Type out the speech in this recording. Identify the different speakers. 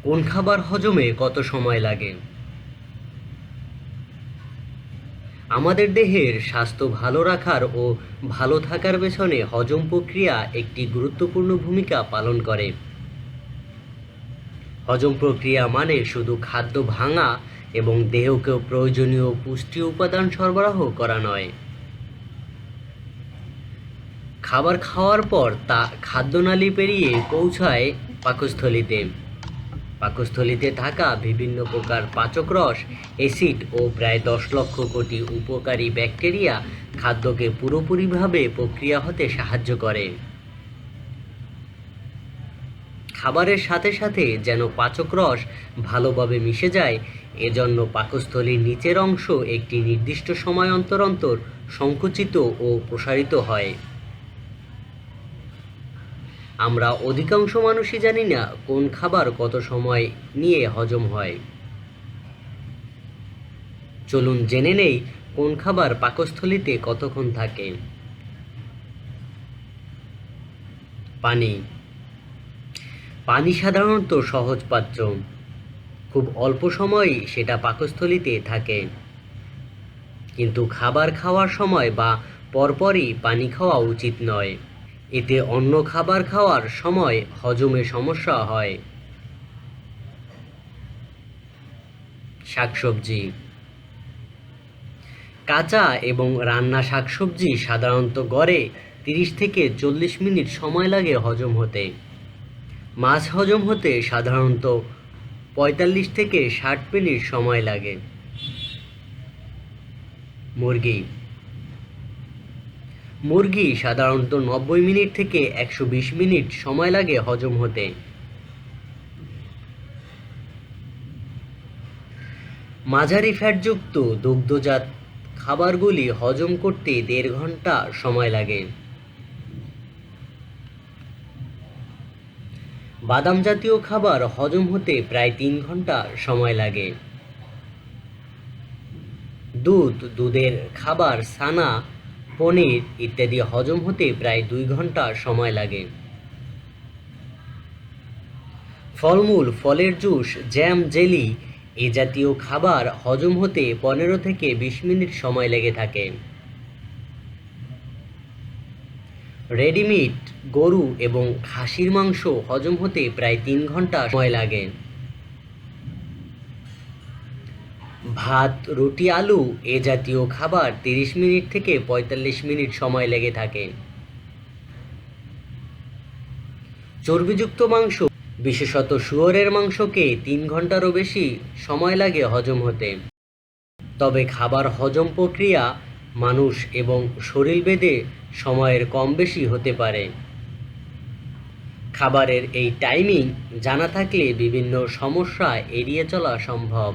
Speaker 1: কোন খাবার হজমে কত সময় লাগে? আমাদের দেহের স্বাস্থ্য ভালো রাখার ও ভালো থাকার পেছনে হজম প্রক্রিয়া একটি গুরুত্বপূর্ণ ভূমিকা পালন করে। হজম প্রক্রিয়া মানে শুধু খাদ্য ভাঙা এবং দেহকে প্রয়োজনীয় পুষ্টি উপাদান সরবরাহ করা নয়। খাবার খাওয়ার পর তা খাদ্যনালী পেরিয়ে পৌঁছায় পাকস্থলীতে। পাকস্থলীতে থাকা বিভিন্ন প্রকার পাচক রস, অ্যাসিড ও প্রায় 10 লক্ষ কোটি উপকারী ব্যাকটেরিয়া খাদ্যকে পুরোপুরিভাবে প্রক্রিয়া হতে সাহায্য করে। খাবারের সাথে সাথে যেন পাচক রস ভালোভাবে মিশে যায়, এজন্য পাকস্থলীর নিচের অংশ একটি নির্দিষ্ট সময় অন্তর অন্তর সংকুচিত ও প্রসারিত হয়। আমরা অধিকাংশ মানুষই জানি না কোন খাবার কত সময় নিয়ে হজম হয়। চলুন জেনে নেই কোন খাবার পাকস্থলীতে কতক্ষণ থাকে। পানি। পানি সাধারণত সহজপাচ্য, খুব অল্প সময়ই সেটা পাকস্থলীতে থাকে। কিন্তু খাবার খাওয়ার সময় বা পরপরই পানি খাওয়া উচিত নয়। এতে অন্য খাবার খাওয়ার সময় হজমে সমস্যা হয়। শাকসবজি। কাঁচা এবং রান্না শাকসবজি সাধারণত গড়ে 30 থেকে 40 মিনিট সময় লাগে হজম হতে। মাছ হজম হতে সাধারণত 45 থেকে 60 মিনিট সময় লাগে। মুরগি। মুরগি সাধারণত 90 মিনিট থেকে 120 মিনিট সময় লাগে হজম হতে। মাঝারি ফ্যাটযুক্ত দুগ্ধজাত খাবারগুলি হজম করতে 1.5 ঘন্টা সময় লাগে। বাদাম জাতীয় খাবার হজম হতে প্রায় 3 ঘন্টা সময় লাগে। দুধের খাবার, ছানা, পনির ইত্যাদি হজম হতে প্রায় 2 ঘন্টা সময় লাগে। ফলমূল, ফলের জুস, জ্যাম, জেলি এ জাতীয় খাবার হজম হতে 15 থেকে 20 মিনিট সময় লেগে থাকে। রেডিমিট, গরু এবং খাসির মাংস হজম হতে প্রায় 3 ঘন্টা সময় লাগে। ভাত, রুটি, আলু এ জাতীয় খাবার 30 মিনিট থেকে 45 মিনিট সময় লেগে থাকে। চর্বিযুক্ত মাংস, বিশেষত শুয়োরের মাংসকে 3 ঘন্টারও বেশি সময় লাগে হজম হতে। তবে খাবার হজম প্রক্রিয়া মানুষ এবং শরীরভেদে সময়ের কম বেশি হতে পারে। খাবারের এই টাইমিং জানা থাকলে বিভিন্ন সমস্যা এড়িয়ে চলা সম্ভব।